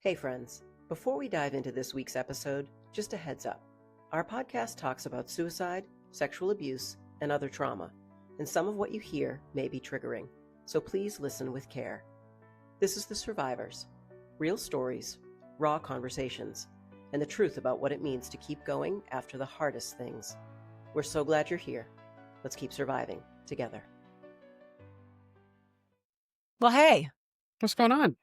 Hey friends, before we dive into this week's episode, just a heads up. Our podcast talks about suicide, sexual abuse, and other trauma, and some of what you hear may be triggering, so please listen with care. This is The Survivors, real stories, raw conversations, and the truth about what it means to keep going after the hardest things. We're so glad you're here. Let's keep surviving together. Well, hey, What's going on?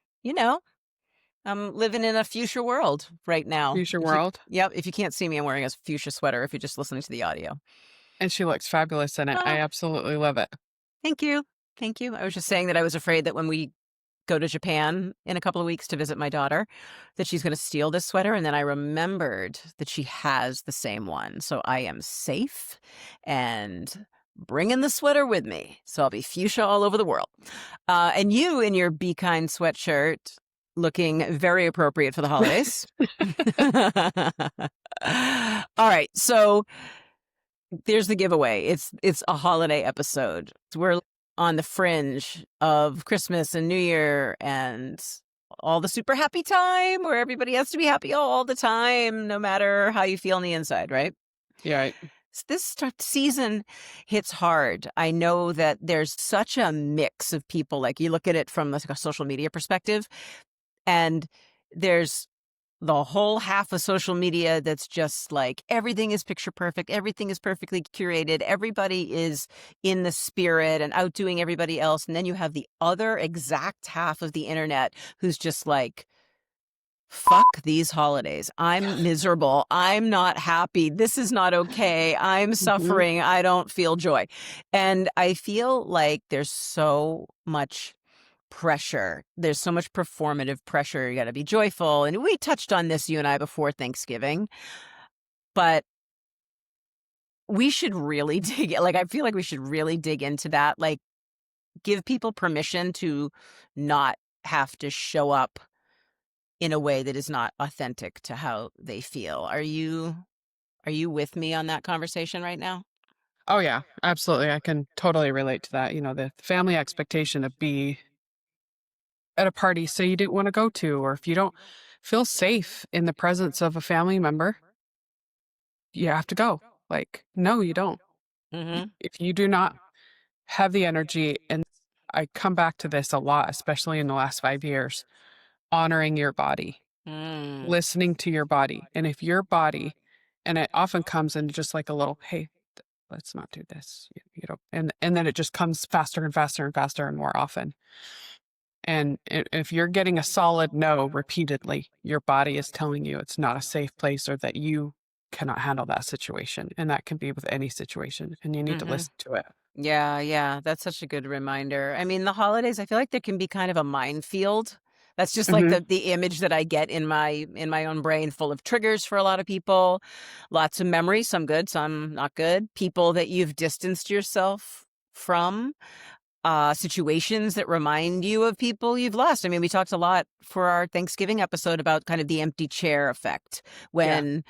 I'm living in a fuchsia world right now. Fuchsia world? If you can't see me, I'm wearing a fuchsia sweater if you're just listening to the audio. And she looks fabulous in it. I absolutely love it. Thank you. Thank you. I was just saying that I was afraid that when we go to Japan in a couple of weeks to visit my daughter, that she's going to steal this sweater. And then I remembered that she has the same one. So I am safe and bringing the sweater with me. So I'll be fuchsia all over the world. And you in your Be Kind sweatshirt, looking very appropriate for the holidays. All right. So there's the giveaway. It's a holiday episode. We're on the fringe of Christmas and New Year and all the super happy time where everybody has to be happy all the time, no matter how you feel on the inside, right? Yeah. This season hits hard. I know that there's such a mix of people. Like you look at it from like a social media perspective, and there's the whole half of social media that's just like everything is picture perfect. Everything is perfectly curated. Everybody is in the spirit and outdoing everybody else. And then you have the other exact half of the internet who's just like, fuck these holidays. I'm miserable. I'm not happy. This is not okay. I'm suffering. I don't feel joy. And I feel like there's so much pressure. There's so much performative pressure. You got to be joyful. And we touched on this, you and I, before Thanksgiving. But we should really I feel like we should really dig into that. Like, give people permission to not have to show up in a way that is not authentic to how they feel. Are you with me on that conversation right now? Oh, yeah, absolutely. I can totally relate to that. You know, the family expectation to be at a party say you didn't want to go to, or if you don't feel safe in the presence of a family member, you have to go. Like, no, you don't. If you do not have the energy, and I come back to this a lot, especially in the last 5 years, honoring your body, listening to your body. And if your body, and it often comes in just like a little, hey, let's not do this, and then it just comes faster and faster and faster and more often. And if you're getting a solid no repeatedly, your body is telling you it's not a safe place or that you cannot handle that situation. And that can be with any situation, and you need to listen to it. Yeah. That's such a good reminder. I mean, the holidays, I feel like there can be kind of a minefield. That's just like the image that I get in my own brain, full of triggers for a lot of people. Lots of memories, some good, some not good. People that you've distanced yourself from. Situations that remind you of people you've lost. I mean, we talked a lot for our Thanksgiving episode about kind of the empty chair effect, when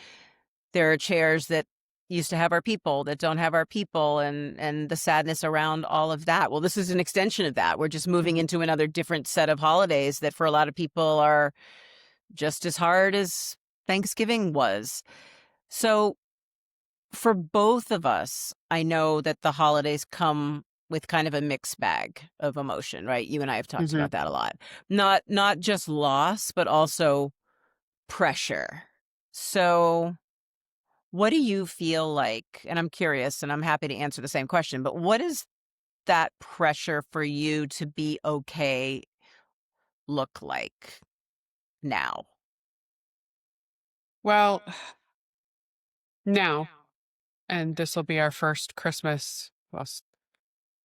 there are chairs that used to have our people that don't have our people, and the sadness around all of that. Well, this is an extension of that. We're just moving into another different set of holidays that for a lot of people are just as hard as Thanksgiving was. So for both of us, I know that the holidays come with kind of a mixed bag of emotion, right? You and I have talked about that a lot. Not just loss, but also pressure. So what do you feel like? And I'm curious, and I'm happy to answer the same question, but what is that pressure for you to be okay look like now? Well, now, and this will be our first Christmas, well,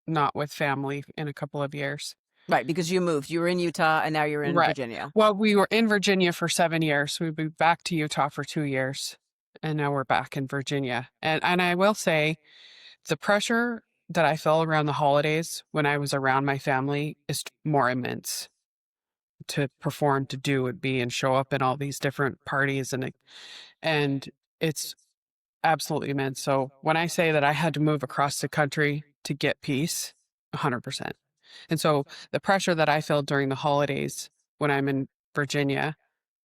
not with family in a couple of years. Right, because you moved. You were in Utah, and now you're in Virginia. Well, we were in Virginia for 7 years. We moved back to Utah for 2 years, and now we're back in Virginia. And I will say, the pressure that I felt around the holidays when I was around my family is more immense. To perform, to do, and be, and show up in all these different parties, and it's absolutely immense. So when I say that I had to move across the country to get peace, 100%. And so the pressure that I feel during the holidays when I'm in Virginia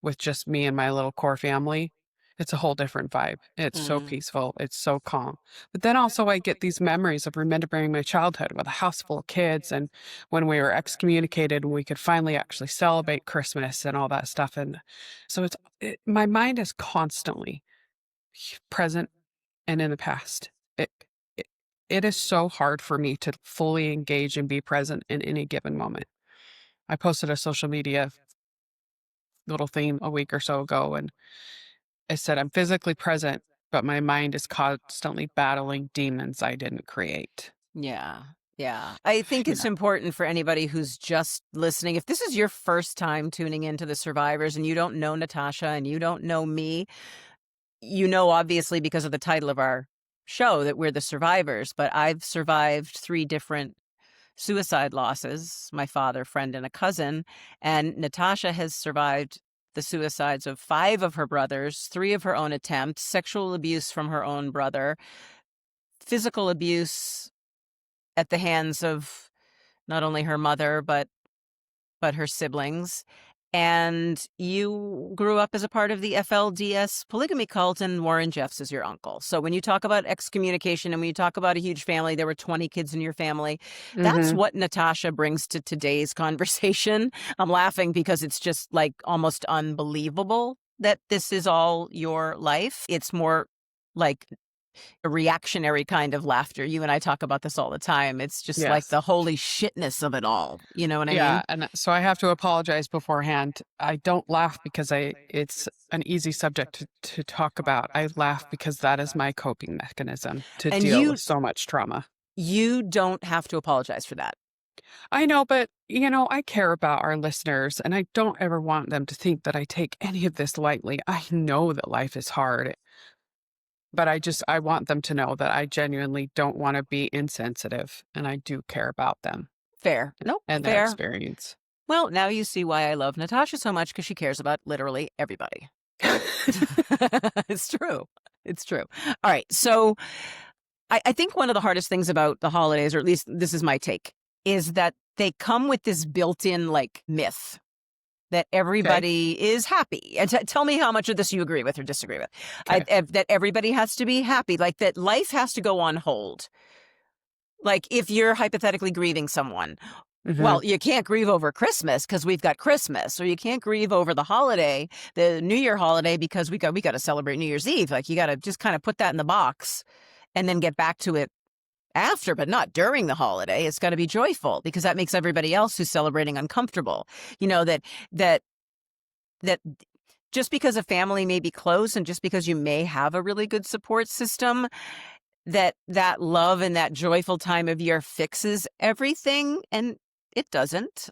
with just me and my little core family, it's a whole different vibe. It's so Mm. peaceful. It's so calm. But then also I get these memories of remembering my childhood with a house full of kids and when we were excommunicated and we could finally actually celebrate Christmas and all that stuff. And so my mind is constantly present and in the past. It, it, it is so hard for me to fully engage and be present in any given moment. I posted a social media little theme a week or so ago, and I said, I'm physically present, but my mind is constantly battling demons I didn't create. Yeah. Yeah. I think it's Yeah. important for anybody who's just listening. If this is your first time tuning into the survivors and you don't know Natasha and you don't know me, you know, obviously, because of the title of our show, that we're the survivors. But I've survived 3 different suicide losses, my father, friend, and a cousin. And Natasha has survived the suicides of 5 of her brothers, 3 of her own attempts, sexual abuse from her own brother, physical abuse at the hands of not only her mother, but her siblings. And you grew up as a part of the FLDS polygamy cult, and Warren Jeffs is your uncle. So when you talk about excommunication and when you talk about a huge family, there were 20 kids in your family. That's Mm-hmm. what Natasha brings to today's conversation. I'm laughing because it's just like almost unbelievable that this is all your life. It's more like a reactionary kind of laughter. You and I talk about this all the time. It's just like Yes. the holy shitness of it all. You know what I Yeah. mean? And so I have to apologize beforehand. I don't laugh because it's an easy subject to talk about. I laugh because that is my coping mechanism to And deal with so much trauma. you don't have to apologize for that. I know, but I care about our listeners and I don't ever want them to think that I take any of this lightly. I know that life is hard, but I want them to know that I genuinely don't want to be insensitive and I do care about them Fair. Nope. and their Fair. experience. Well, now you see why I love Natasha so much, because she cares about literally everybody. It's true. It's true. All right. So I think one of the hardest things about the holidays, or at least this is my take, is that they come with this built-in like myth that everybody is happy. And tell me how much of this you agree with or disagree with. Okay. That everybody has to be happy, like that life has to go on hold. Like if you're hypothetically grieving someone, Mm-hmm. well, you can't grieve over Christmas because we've got Christmas, or you can't grieve over the holiday, the New Year holiday, because we got to celebrate New Year's Eve. Like you got to just kind of put that in the box and then get back to it after, but not during the holiday. It's got to be joyful because that makes everybody else who's celebrating uncomfortable. You know, that just because a family may be close and just because you may have a really good support system, that love and that joyful time of year fixes everything. And it doesn't.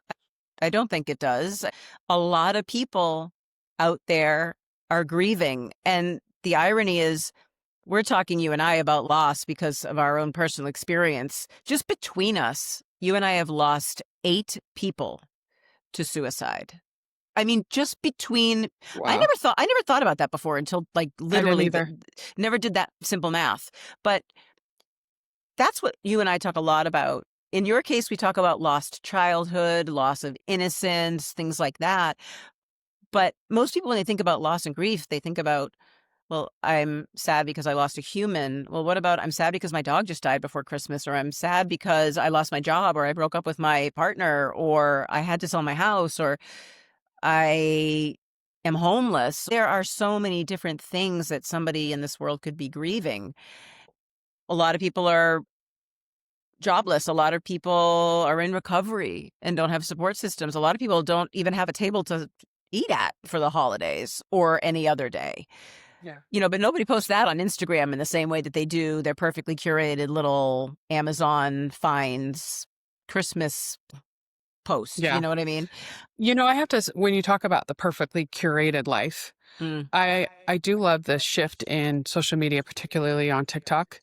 I don't think it does. A lot of people out there are grieving. And the irony is, we're talking, you and I, about loss because of our own personal experience. Just between us, you and I have lost 8 people to suicide. I mean, just between, Wow. I never thought about that before until like literally never did that simple math. But that's what you and I talk a lot about. In your case, we talk about lost childhood, loss of innocence, things like that. But most people, when they think about loss and grief, they think about, well, I'm sad because I lost a human. Well, what about I'm sad because my dog just died before Christmas, or I'm sad because I lost my job, or I broke up with my partner, or I had to sell my house, or I am homeless. There are so many different things that somebody in this world could be grieving. A lot of people are jobless. A lot of people are in recovery and don't have support systems. A lot of people don't even have a table to eat at for the holidays or any other day. Yeah. But nobody posts that on Instagram in the same way that they do their perfectly curated little Amazon finds Christmas post. Yeah. You know what I mean? I have to, when you talk about the perfectly curated life, I do love the shift in social media, particularly on TikTok.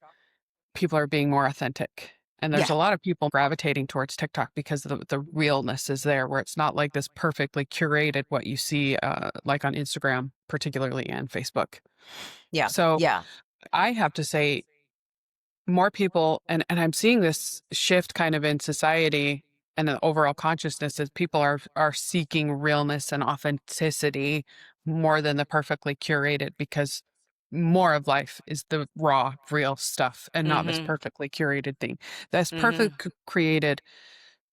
People are being more authentic. And there's a lot of people gravitating towards TikTok because the realness is there, where it's not like this perfectly curated what you see like on Instagram, particularly, and Facebook. Yeah. So yeah. I have to say, more people, and I'm seeing this shift kind of in society, and the overall consciousness is people are seeking realness and authenticity more than the perfectly curated, because more of life is the raw, real stuff and not this Mm-hmm. perfectly curated thing. That's Mm-hmm. created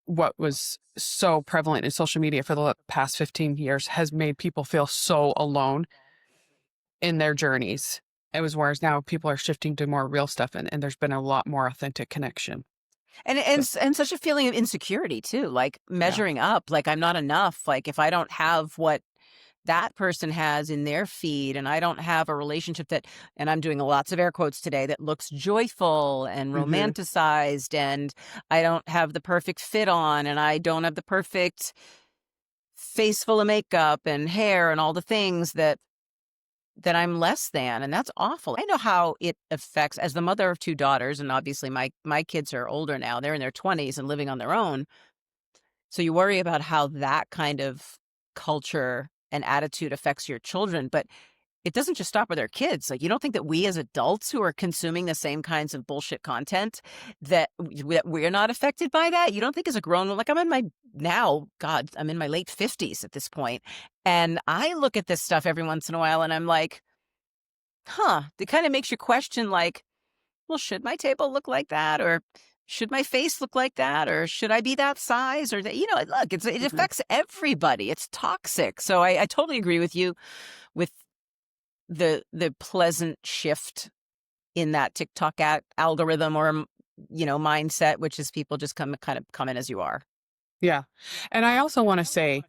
what was so prevalent in social media for the past 15 years has made people feel so alone in their journeys. It was whereas now people are shifting to more real stuff, and there's been a lot more authentic connection. So, And such a feeling of insecurity too, like yeah. measuring up, like I'm not enough. Like if I don't have what that person has in their feed and I don't have a relationship that, and I'm doing lots of air quotes today, that looks joyful and Hmm. romanticized, and I don't have the perfect fit on, and I don't have the perfect face full of makeup and hair and all the things that I'm less than, and that's awful. I know how it affects, as the mother of 2 daughters, and obviously my kids are older now. They're in their 20s and living on their own. So you worry about how that kind of culture and attitude affects your children, but it doesn't just stop with our kids. Like, you don't think that we as adults who are consuming the same kinds of bullshit content that we're not affected by that? You don't think as a grown one, like I'm in my now, God, I'm in my late 50s at this point, and I look at this stuff every once in a while and I'm like, huh, it kind of makes you question, like, well, should my table look like that? Or should my face look like that? Or should I be that size? Or that, look, it Hmm. affects everybody. It's toxic. So I totally agree with you with the pleasant shift in that TikTok algorithm or, mindset, which is people just kind of come in as you are. Yeah. And I also want to say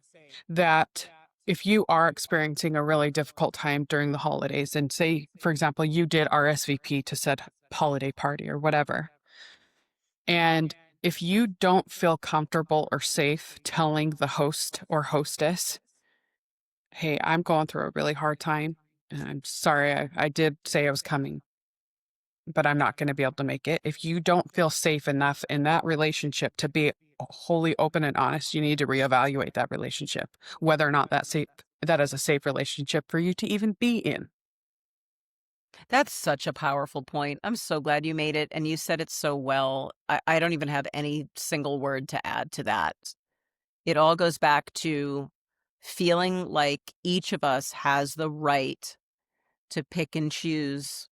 that if you are experiencing a really difficult time during the holidays, and say, for example, you did RSVP to said holiday party or whatever, and if you don't feel comfortable or safe telling the host or hostess, hey, I'm going through a really hard time, and I'm sorry, I did say I was coming, but I'm not going to be able to make it. If you don't feel safe enough in that relationship to be wholly open and honest, you need to reevaluate that relationship, whether or not that is a safe relationship for you to even be in. That's such a powerful point. I'm so glad you made it. And you said it so well. I don't even have any single word to add to that. It all goes back to feeling like each of us has the right to pick and choose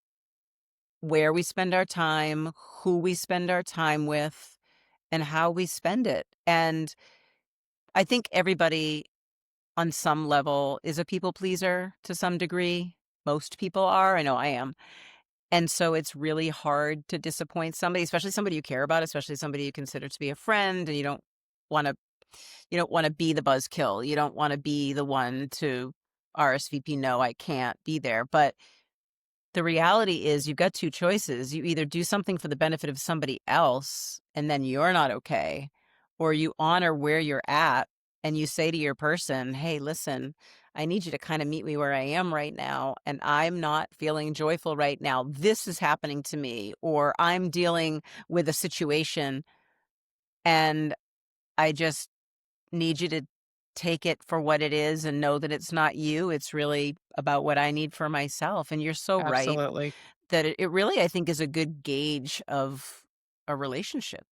where we spend our time, who we spend our time with, and how we spend it. And I think everybody on some level is a people pleaser to some degree. Most people are. I know I am. And so it's really hard to disappoint somebody, especially somebody you care about, especially somebody you consider to be a friend, and want to you don't want to be the buzzkill. You don't want to be the one to RSVP, no, I can't be there. But the reality is you've got two choices. You either do something for the benefit of somebody else and then you're not okay, or you honor where you're at and you say to your person, hey, listen, I need you to kind of meet me where I am right now, and I'm not feeling joyful right now. This is happening to me, or I'm dealing with a situation and I just need you to take it for what it is and know that it's not you. It's really about what I need for myself. And you're so right Absolutely. that it really, I think, is a good gauge of a relationship.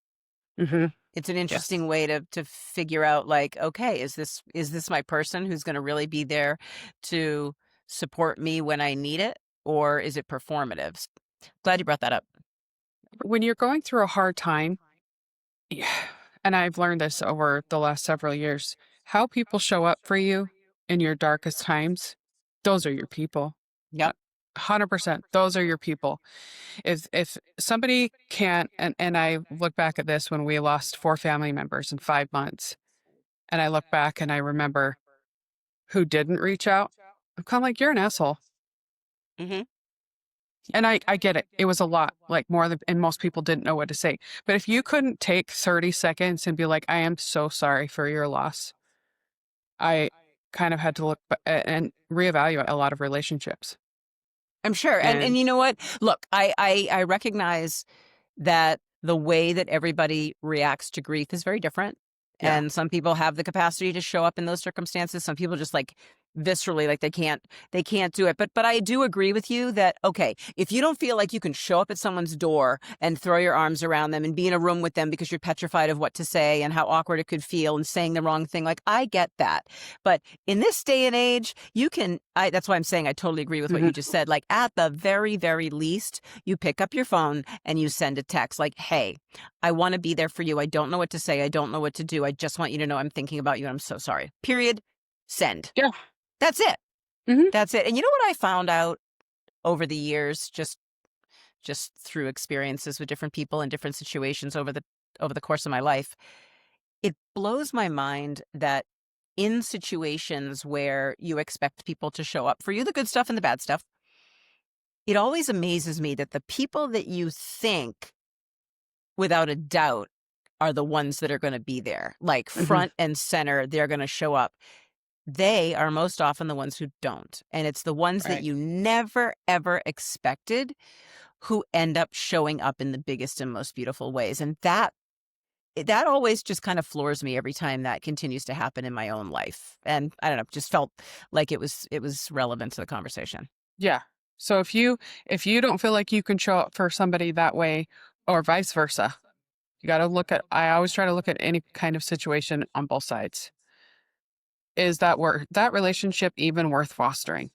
Hmm. It's an Yes. interesting way to figure out, like, okay, is this my person who's going to really be there to support me when I need it, or is it performative? Glad you brought that up. When you're going through a hard time, yeah, and I've learned this over the last several years, how people show up for you in your darkest times, those are your people. Yep. 100%. Those are your people. If somebody can't, and I look back at this when we lost 4 family members in 5 months, and I look back and I remember who didn't reach out, I'm kind of like, you're an asshole. Hmm. And I get it. It was a lot, like more than, and most people didn't know what to say. But if you couldn't take 30 seconds and be like, I am so sorry for your loss, I kind of had to look and reevaluate a lot of relationships. I'm sure. And And you know what? Look, I recognize that the way that everybody reacts to grief is very different. yeah, And some people have the capacity to show up in those circumstances. Some people just like viscerally, like they can't do it. But I do agree with you that, okay, if you don't feel like you can show up at someone's door and throw your arms around them and be in a room with them because you're petrified of what to say and how awkward it could feel and saying the wrong thing, like I get that. But in this day and age, that's why I'm saying I totally agree with what you just said. Like at the very, very least, you pick up your phone and you send a text like, hey, I want to be there for you. I don't know what to say. I don't know what to do. I just want you to know I'm thinking about you and I'm so sorry. Period. Send. Yeah. That's it. Mhm. That's it. And you know what I found out over the years, just through experiences with different people in different situations over the course of my life? It blows my mind that in situations where you expect people to show up for you, the good stuff and the bad stuff, it always amazes me that the people that you think, without a doubt, are the ones that are going to be there, like front and center, they're going to show up. They are most often the ones who don't. And it's the ones that Right. you never, ever expected who end up showing up in the biggest and most beautiful ways. And that always just kind of floors me every time that continues to happen in my own life. And I don't know, just felt like it was relevant to the conversation. Yeah. So if you don't feel like you can show up for somebody that way or vice versa, you got to I always try to look at any kind of situation on both sides. Is that relationship even worth fostering?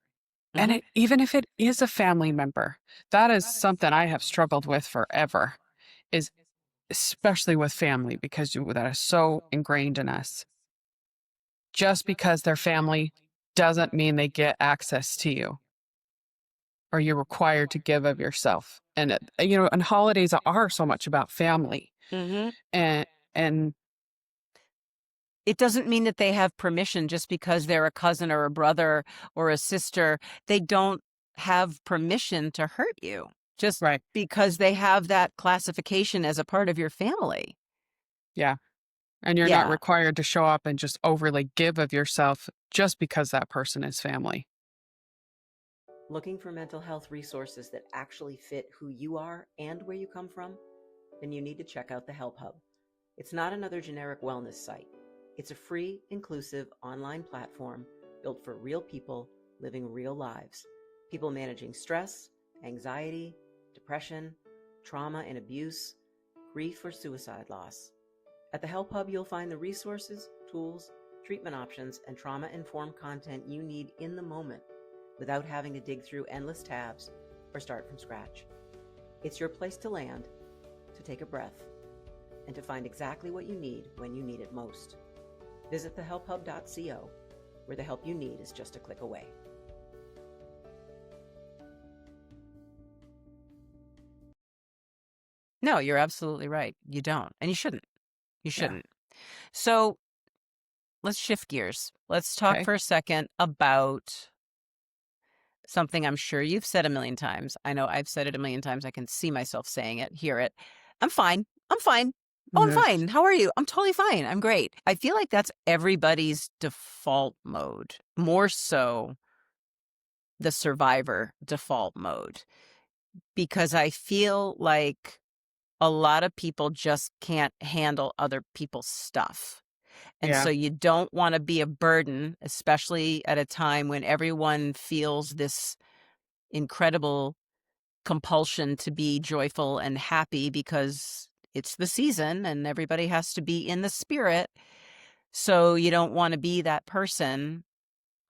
And even if it is a family member, that is something I have struggled with forever, is especially with family, because that is so ingrained in us. Just because they're family doesn't mean they get access to you or you're required to give of yourself. And, and holidays are so much about family. Mm-hmm. And It doesn't mean that they have permission just because they're a cousin or a brother or a sister. They don't have permission to hurt you just right. because they have that classification as a part of your family. Yeah. And you're not Yeah. required to show up and just overly give of yourself just because that person is family. Looking for mental health resources that actually fit who you are and where you come from? Then you need to check out the HelpHUB. It's not another generic wellness site. It's a free, inclusive online platform built for real people living real lives. People managing stress, anxiety, depression, trauma and abuse, grief or suicide loss. At the HelpHUB, you'll find the resources, tools, treatment options, and trauma-informed content you need in the moment without having to dig through endless tabs or start from scratch. It's your place to land, to take a breath, and to find exactly what you need when you need it most. Visit thehelphub.co, where the help you need is just a click away. No, you're absolutely right. You don't. And you shouldn't. You Yeah. shouldn't. So let's shift gears. Let's talk Okay. for a second about something I'm sure you've said a million times. I know I've said it a million times. I can see myself saying it, hear it. I'm fine. I'm fine. Oh, I'm Yes. fine. How are you? I'm totally fine. I'm great. I feel like that's everybody's default mode, more so the survivor default mode, because I feel like a lot of people just can't handle other people's stuff. And Yeah. so you don't want to be a burden, especially at a time when everyone feels this incredible compulsion to be joyful and happy because it's the season and everybody has to be in the spirit. So you don't want to be that person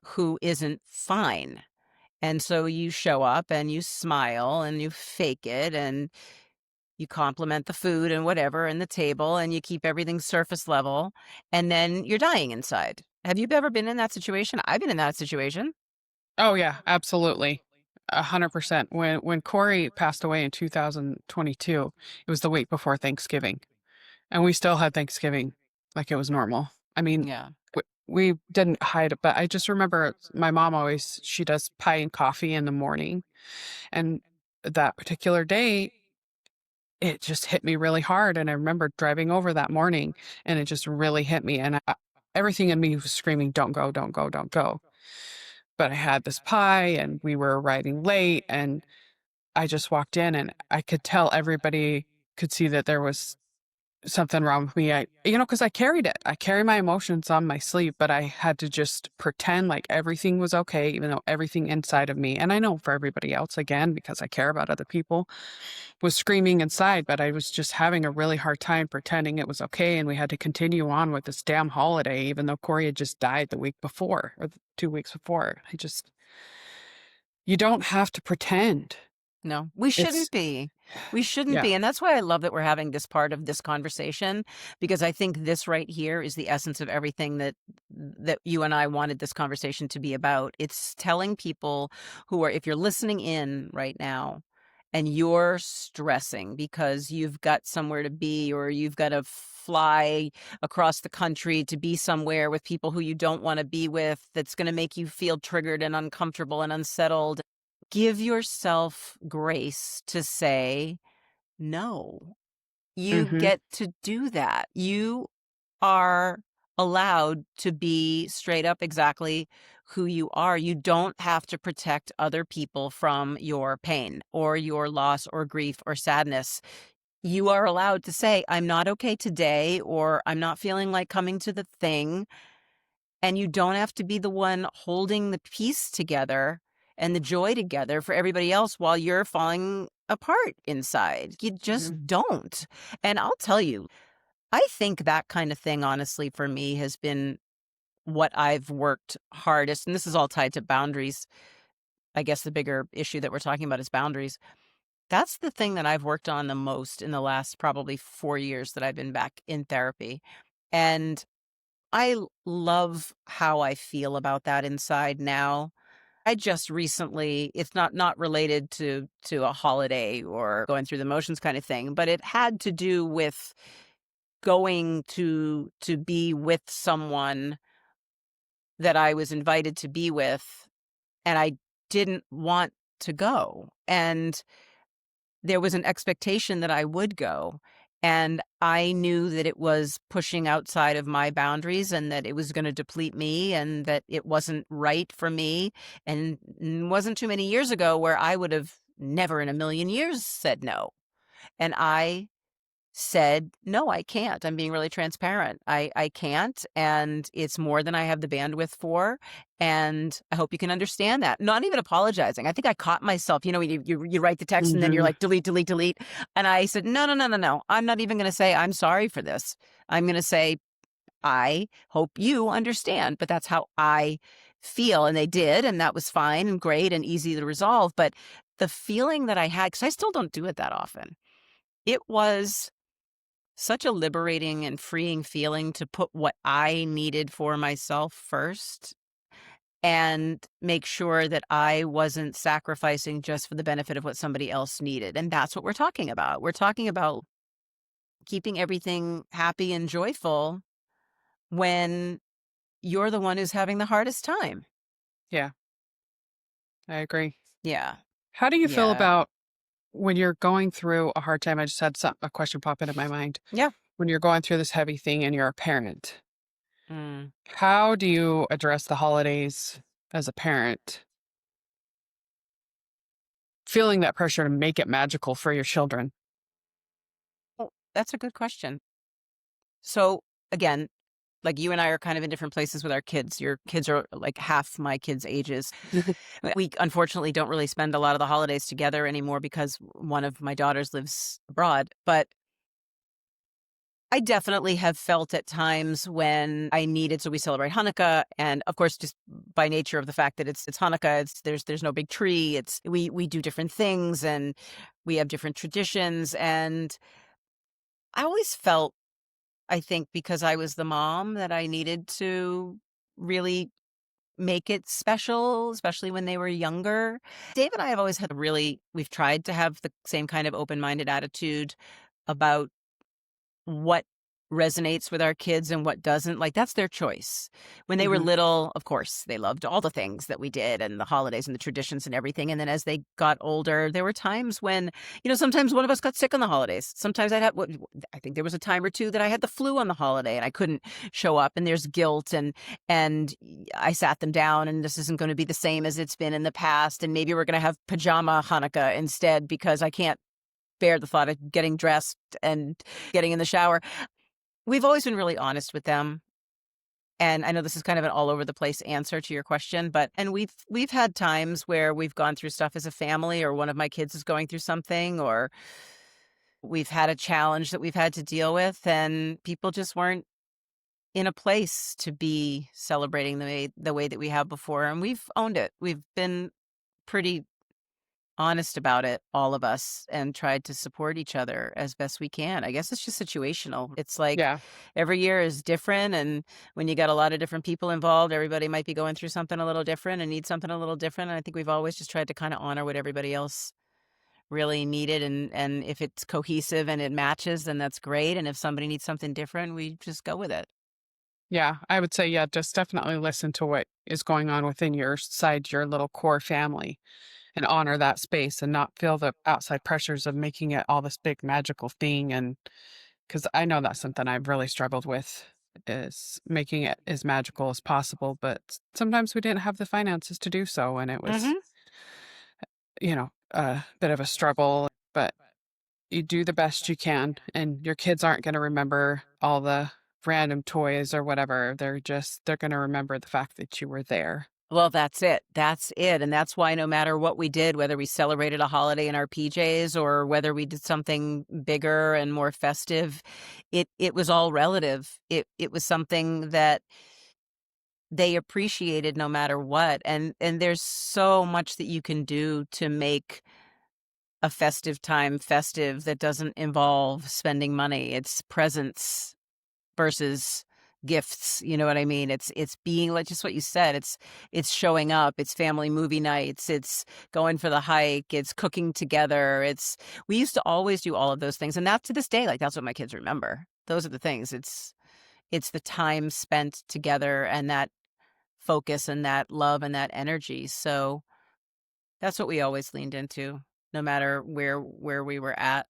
who isn't fine. And so you show up and you smile and you fake it and you compliment the food and whatever and the table and you keep everything surface level and then you're dying inside. Have you ever been in that situation? I've been in that situation. Oh yeah, absolutely. 100%. When Corey passed away in 2022, it was the week before Thanksgiving. And we still had Thanksgiving like it was normal. I mean, Yeah. we didn't hide it, but I just remember my mom she does pie and coffee in the morning. And that particular day, it just hit me really hard. And I remember driving over that morning and it just really hit me. And everything in me was screaming, don't go, don't go, don't go. But I had this pie and we were arriving late and I just walked in and I could tell everybody could see that there was something wrong with me. Because I carried it. I carry my emotions on my sleeve, but I had to just pretend like everything was okay, even though everything inside of me, and I know for everybody else, again, because I care about other people, was screaming inside, but I was just having a really hard time pretending it was okay. And we had to continue on with this damn holiday, even though Corey had just died the week before or 2 weeks before. You don't have to pretend. No, we shouldn't It's, be. We shouldn't yeah. be. And that's why I love that we're having this part of this conversation, because I think this right here is the essence of everything that you and I wanted this conversation to be about. It's telling people who are, if you're listening in right now and you're stressing because you've got somewhere to be, or you've got to fly across the country to be somewhere with people who you don't want to be with, that's going to make you feel triggered and uncomfortable and unsettled. Give yourself grace to say no. You Mm-hmm. get to do that. You are allowed to be straight up exactly who you are. You don't have to protect other people from your pain or your loss or grief or sadness. You are allowed to say, I'm not okay today, or I'm not feeling like coming to the thing. And you don't have to be the one holding the peace together and the joy together for everybody else while you're falling apart inside. You just Mm-hmm. don't. And I'll tell you, I think that kind of thing, honestly, for me has been what I've worked hardest. And this is all tied to boundaries. I guess the bigger issue that we're talking about is boundaries. That's the thing that I've worked on the most in the last probably 4 years that I've been back in therapy. And love how I feel about that inside now. I just recently, it's not related to a holiday or going through the motions kind of thing, but it had to do with going to be with someone that I was invited to be with, and I didn't want to go. And there was an expectation that I would go. And I knew that it was pushing outside of my boundaries and that it was going to deplete me and that it wasn't right for me. And it wasn't too many years ago where I would have never in a million years said no. And I said, no, I can't. I'm being really transparent. I can't. And it's more than I have the bandwidth for. And I hope you can understand that. Not even apologizing. I think I caught myself, you write the text and then you're Mm-hmm. like, delete, delete, delete. And I said, no, no, no, no, no. I'm not even going to say I'm sorry for this. I'm going to say, I hope you understand, but that's how I feel. And they did. And that was fine and great and easy to resolve. But the feeling that I had, because I still don't do it that often, it was such a liberating and freeing feeling to put what I needed for myself first and make sure that I wasn't sacrificing just for the benefit of what somebody else needed. And that's what we're talking about. We're talking about keeping everything happy and joyful when you're the one who's having the hardest time. Yeah, I agree. Yeah. How do you feel Yeah. about when you're going through a hard time? I just had a question pop into my mind. Yeah. When you're going through this heavy thing and you're a parent, Mm. how do you address the holidays as a parent, feeling that pressure to make it magical for your children? Well, that's a good question. So again, like you and I are kind of in different places with our kids. Your kids are like half my kids' ages. We unfortunately don't really spend a lot of the holidays together anymore because one of my daughters lives abroad. But I definitely have felt at times when I needed, so we celebrate Hanukkah, and of course, just by nature of the fact that it's Hanukkah, there's no big tree. It's we do different things and we have different traditions. And I always felt, I think, because I was the mom, that I needed to really make it special, especially when they were younger. Dave and I have always we've tried to have the same kind of open-minded attitude about what resonates with our kids and what doesn't. Like, that's their choice. When they were Hmm. little, of course, they loved all the things that we did and the holidays and the traditions and everything. And then as they got older, there were times when, sometimes one of us got sick on the holidays. Sometimes I think there was a time or two that I had the flu on the holiday and I couldn't show up, and there's guilt, and I sat them down, and this isn't going to be the same as it's been in the past. And maybe we're going to have pajama Hanukkah instead because I can't bear the thought of getting dressed and getting in the shower. We've always been really honest with them. And I know this is kind of an all over the place answer to your question, but and we've had times where we've gone through stuff as a family, or one of my kids is going through something, or we've had a challenge that we've had to deal with, and people just weren't in a place to be celebrating the way that we have before, and we've owned it. We've been pretty honest about it, all of us, and tried to support each other as best we can. I guess it's just situational. It's like Yeah. every year is different, and when you got a lot of different people involved, everybody might be going through something a little different and need something a little different. And I think we've always just tried to kind of honor what everybody else really needed, and if it's cohesive and it matches, then that's great. And if somebody needs something different, we just go with it. Yeah. I would say, yeah, just definitely listen to what is going on within your side, your little core family, and honor that space and not feel the outside pressures of making it all this big magical thing. And because I know that's something I've really struggled with, is making it as magical as possible. But sometimes we didn't have the finances to do so. And it was, Hmm. a bit of a struggle. But you do the best you can. And your kids aren't going to remember all the random toys or whatever. They're going to remember the fact that you were there. Well, that's it. That's it. And that's why no matter what we did, whether we celebrated a holiday in our PJs or whether we did something bigger and more festive, it was all relative. It was something that they appreciated no matter what. And there's so much that you can do to make a festive time festive that doesn't involve spending money. It's presents versus gifts, you know what I mean? It's being like just what you said. It's showing up, it's family movie nights, it's going for the hike, it's cooking together. We used to always do all of those things, and that to this day, like that's what my kids remember. Those are the things. It's the time spent together and that focus and that love and that energy. So that's what we always leaned into, no matter where we were at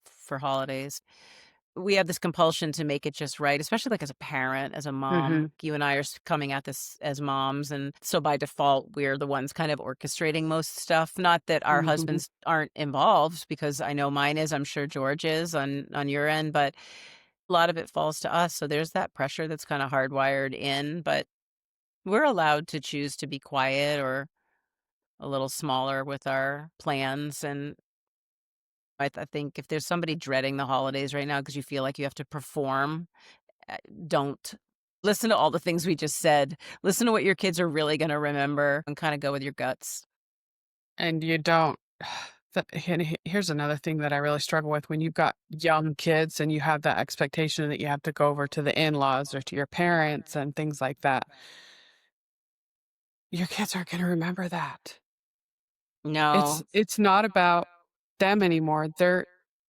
for holidays. We have this compulsion to make it just right, especially like as a parent, as a Hmm. mom. You and I are coming at this as moms. And so by default, we're the ones kind of orchestrating most stuff. Not that our Hmm. husbands aren't involved, because I know mine is. I'm sure George is on your end, but a lot of it falls to us. So there's that pressure that's kind of hardwired in, but we're allowed to choose to be quiet or a little smaller with our plans. And I think if there's somebody dreading the holidays right now because you feel like you have to perform, don't. Listen to all the things we just said. Listen to what your kids are really going to remember and kind of go with your guts. And you don't. Here's another thing that I really struggle with when you've got young kids and you have that expectation that you have to go over to the in-laws or to your parents and things like that. Your kids aren't going to remember that. It's No. it's not about them anymore. Their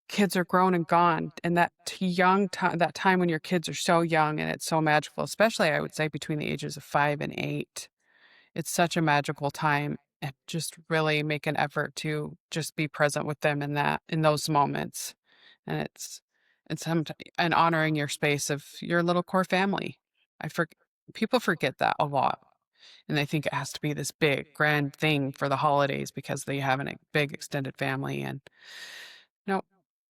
kids are grown and gone, and young time, that time when your kids are so young and it's so magical, especially I would say between the ages of 5 and 8. It's such a magical time, and just really make an effort to just be present with them in those moments. And and honoring your space of your little core family. I for People forget that a lot, and they think it has to be this big grand thing for the holidays because they have a big extended family. And no,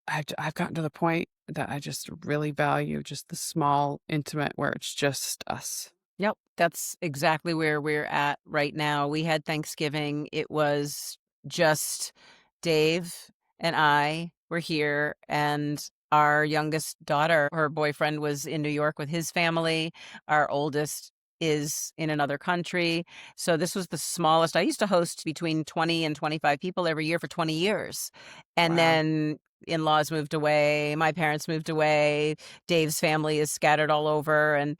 I've gotten to the point that I just really value just the small intimate where it's just us. Yep, that's exactly where we're at right now. We had Thanksgiving. It was just Dave and I were here, and our youngest daughter, her boyfriend was in New York with his family. Our oldest is in another country. So this was the smallest. I used to host between 20 and 25 people every year for 20 years. And Wow. then in-laws moved away, my parents moved away, Dave's family is scattered all over, and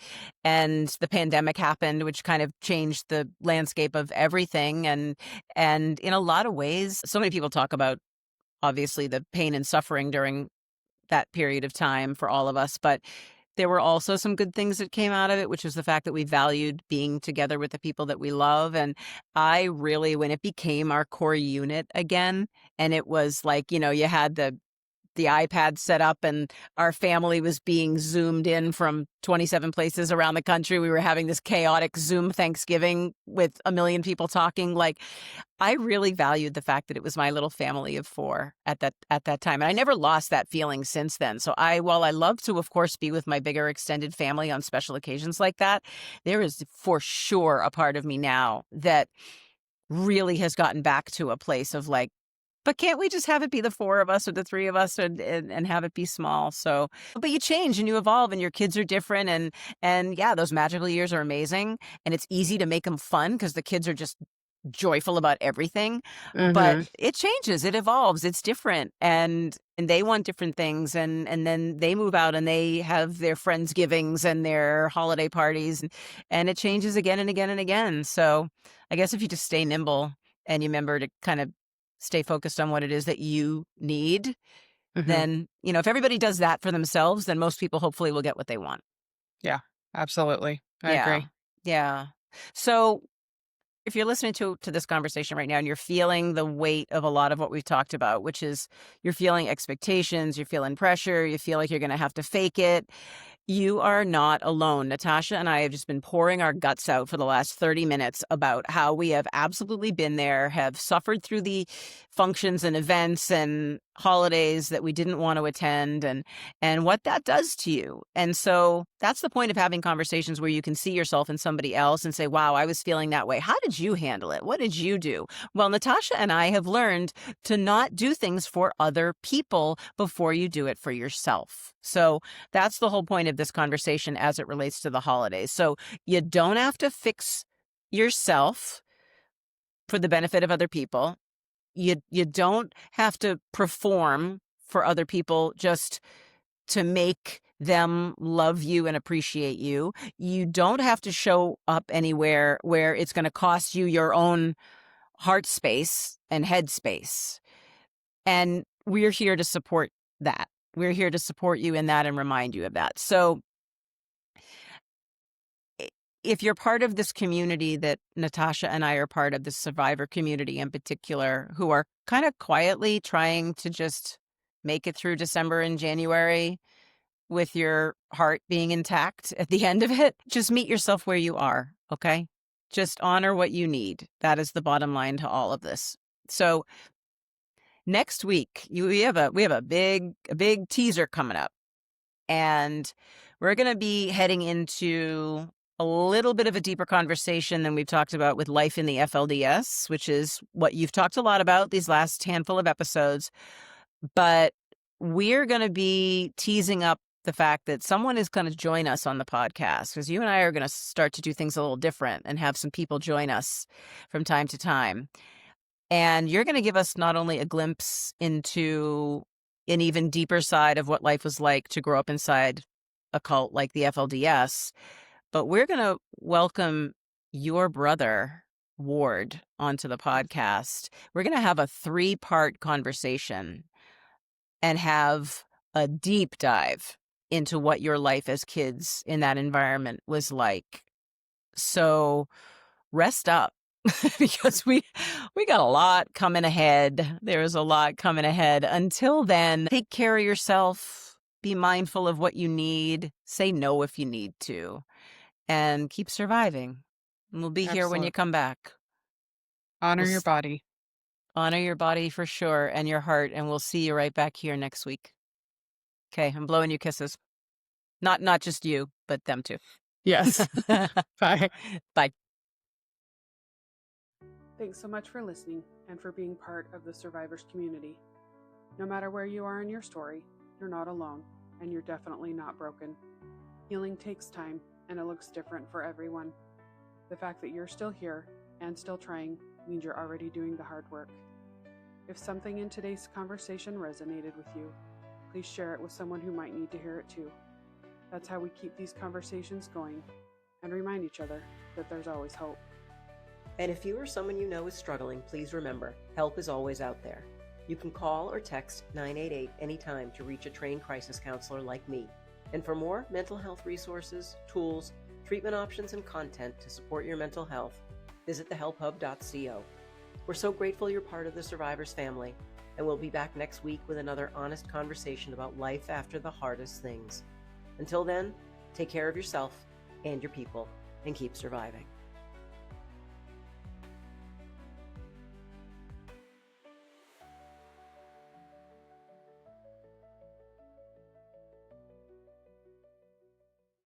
the pandemic happened, which kind of changed the landscape of everything. And in a lot of ways, so many people talk about obviously the pain and suffering during that period of time for all of us, but there were also some good things that came out of it, which was the fact that we valued being together with the people that we love. And I really, when it became our core unit again, and it was like, you had the the iPad set up and our family was being zoomed in from 27 places around the country. We were having this chaotic Zoom Thanksgiving with a million people talking. Like, I really valued the fact that it was my little family of 4 at that time. And I never lost that feeling since then. So while I love to, of course, be with my bigger extended family on special occasions like that, there is for sure a part of me now that really has gotten back to a place of like, but can't we just have it be the 4 of us or the 3 of us and have it be small? So, but you change and you evolve and your kids are different. And yeah, those magical years are amazing. And it's easy to make them fun because the kids are just joyful about everything. But it changes, it evolves, it's different. And they want different things. And then they move out and they have their Friendsgivings and their holiday parties. And it changes again and again and again. So I guess if you just stay nimble and you remember to kind of stay focused on what it is that you need, then, if everybody does that for themselves, then most people hopefully will get what they want. Yeah, absolutely. I agree. Yeah. So if you're listening to this conversation right now and you're feeling the weight of a lot of what we've talked about, which is you're feeling expectations, you're feeling pressure, you feel like you're going to have to fake it, you are not alone. Natasha and I have just been pouring our guts out for the last 30 minutes about how we have absolutely been there, have suffered through the functions and events and holidays that we didn't want to attend and what that does to you. And so that's the point of having conversations where you can see yourself in somebody else and say, wow, I was feeling that way. How did you handle it? What did you do? Well, Natasha and I have learned to not do things for other people before you do it for yourself. So that's the whole point of this conversation as it relates to the holidays. So you don't have to fix yourself for the benefit of other people. You don't have to perform for other people just to make them love you and appreciate you. You don't have to show up anywhere where it's going to cost you your own heart space and head space. And we're here to support that. We're here to support you in that and remind you of that. So if you're part of this community that Natasha and I are part of, the survivor community in particular, who are kind of quietly trying to just make it through December and January with your heart being intact at the end of it, just meet yourself where you are, okay? Just honor what you need. That is the bottom line to all of this. So next week, we have a big teaser coming up, and we're going to be heading into a little bit of a deeper conversation than we've talked about with life in the FLDS, which is what you've talked a lot about these last handful of episodes. But we're going to be teasing up the fact that someone is going to join us on the podcast, because you and I are going to start to do things a little different and have some people join us from time to time. And you're going to give us not only a glimpse into an even deeper side of what life was like to grow up inside a cult like the FLDS, but we're going to welcome your brother, Ward, onto the podcast. We're going to have a 3-part conversation and have a deep dive into what your life as kids in that environment was like. So rest up. Because we got a lot coming ahead. There's a lot coming ahead. Until then, take care of yourself. Be mindful of what you need. Say no if you need to. And keep surviving. And we'll be here when you come back. Honor your body. Honor your body for sure, and your heart. And we'll see you right back here next week. Okay, I'm blowing you kisses. Not just you, but them too. Yes. Bye. Bye. Thanks so much for listening and for being part of the survivors community. No matter where you are in your story, you're not alone, and you're definitely not broken. Healing takes time, and it looks different for everyone. The fact that you're still here and still trying means you're already doing the hard work. If something in today's conversation resonated with you, please share it with someone who might need to hear it too. That's how we keep these conversations going and remind each other that there's always hope. And if you or someone you know is struggling, please remember, help is always out there. You can call or text 988 anytime to reach a trained crisis counselor like me. And for more mental health resources, tools, treatment options, and content to support your mental health, visit the HelpHUB.co. We're so grateful you're part of the Survivors family, and we'll be back next week with another honest conversation about life after the hardest things. Until then, take care of yourself and your people and keep surviving.